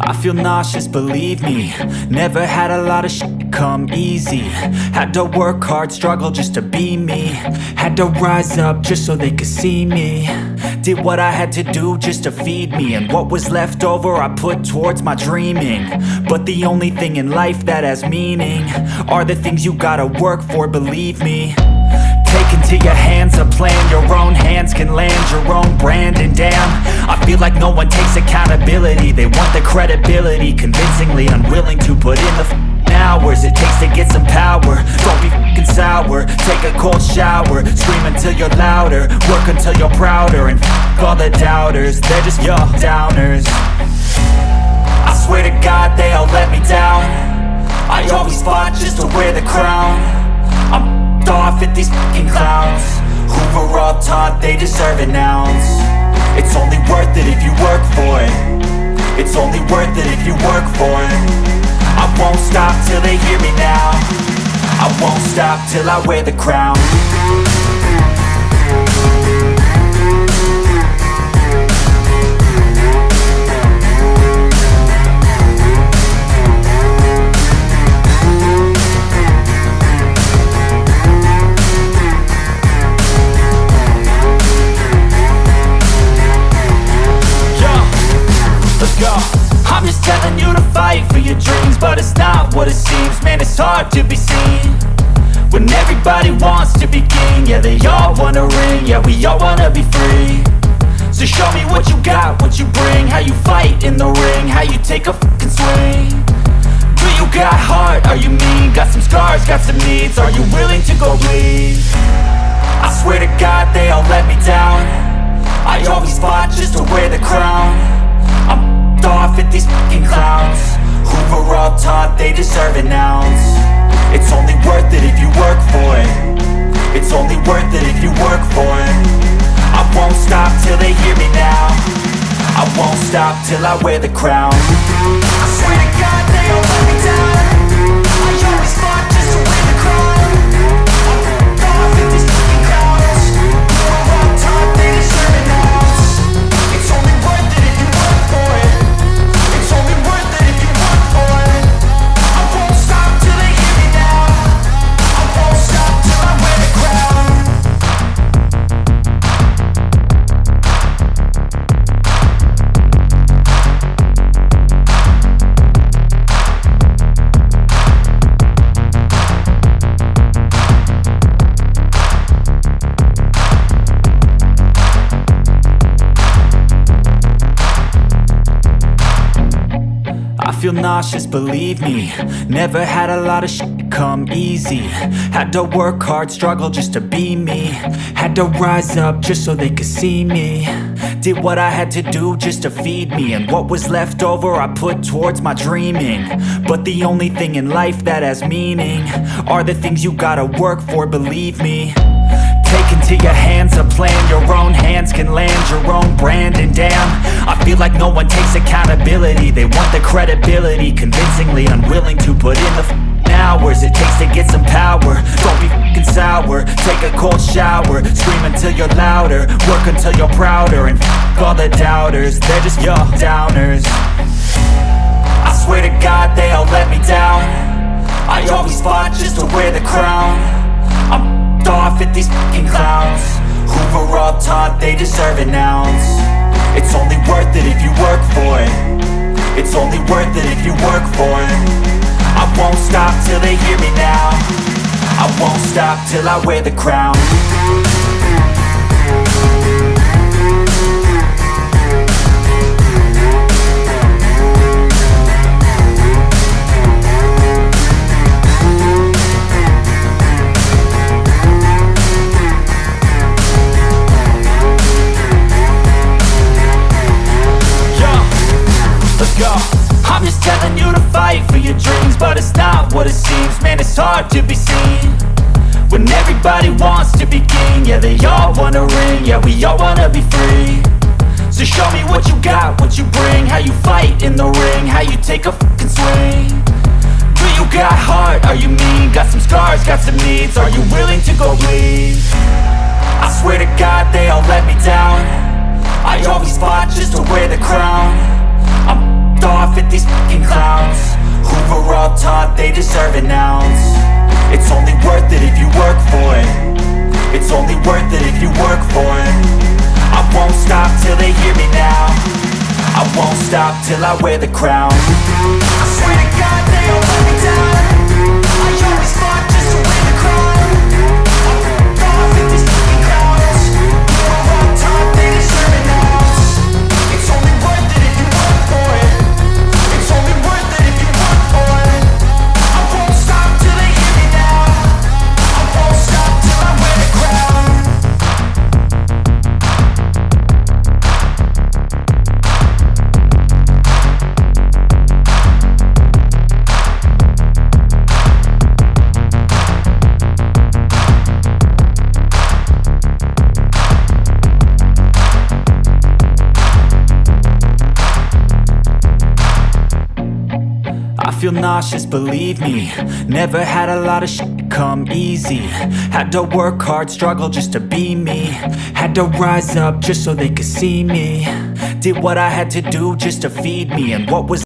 I feel nauseous, believe me. Never had a lot of shit come easy. Had to work hard, struggle just to be me. Had to rise up just so they could see me. Did what I had to do just to feed me. And what was left over I put towards my dreaming. But the only thing in life that has meaning are the things you gotta work for, believe me. Take into your hands a plan. Your own hands can land your own brand. And damn, I feel like no one takes accountability. They want the credibility, convincingly unwilling to put in the hours it takes to get some power. Don't be f***ing sour. Take a cold shower. Scream until you're louder. Work until you're prouder. And f*** all the doubters, they're just your downers. I swear to God they all let me down. I always fought just to wear the crown. I'm off at these fucking clowns who were all taught they deserve an ounce. It's only worth it if you work for it. It's only worth it if you work for it. I won't stop till they hear me now. I won't stop till I wear the crown. I'm just telling you to fight for your dreams, but it's not what it seems. Man, it's hard to be seen when everybody wants to be king. Yeah, they all wanna ring, yeah, we all wanna be free. So show me what you got, what you bring, how you fight in the ring, how you take a fucking swing. Do you got heart, are you mean? Got some scars, got some needs, are you willing to go bleed? I swear to God they all let me down. I always fought just to wear the crown. I'm off at these fucking clowns who were all taught they deserve an ounce. It's only worth it if you work for it. It's only worth it if you work for it. I won't stop till they hear me now. I won't stop till I wear the crown. I swear to God they all let me down. I always fought just to wear the crown. I'm off at these fucking clowns who were all taught they deserve an ounce. It's only worth it if you work for it. It's only worth it if you work for it. I won't stop till they hear me now. I won't stop till I wear the crown. I feel nauseous, believe me. Never had a lot of shit come easy. Had to work hard, struggle just to be me. Had to rise up just so they could see me. Did what I had to do just to feed me. And what was left over I put towards my dreaming. But the only thing in life that has meaning are the things you gotta work for, believe me. Take into your hands a plan. Your own hands can land your own brand. And damn, I feel like no one takes accountability. They want the credibility, convincingly unwilling to put in the hours it takes to get some power. Don't be f***ing sour. Take a cold shower. Scream until you're louder. Work until you're prouder. And f*** all the doubters, they're just your downers. I swear to God they all let me down. I always fought just to wear the crown. I'm off at these fucking clowns who were all taught they deserve an ounce. It's only worth it if you work for it. It's only worth it if you work for it. I won't stop till they hear me now. I won't stop till I wear the crown. I'm just telling you to fight for your dreams, but it's not what it seems. Man, it's hard to be seen when everybody wants to be king. Yeah, they all wanna ring, yeah, we all wanna be free. So show me what you got, what you bring, how you fight in the ring, how you take a fucking swing. Do you got heart, are you mean? Got some scars, got some needs, are you willing to go bleed? I swear to God they all let me down. I always fought just to wear the crown. I'm off at these won't stop till I wear the crown. I swear to God they all let me down. I always fought just to win the crown. I'm ripped off with these fucking clowns. We're on top, they deserve it now. It's only worth it if you work for it. It's only worth it if you work for it. I won't stop till they hear me now. I won't stop till I wear the crown. I feel nauseous, believe me. Never had a lot of shit come easy. Had to work hard, struggle just to be me. Had to rise up just so they could see me. Did what I had to do just to feed me. And what was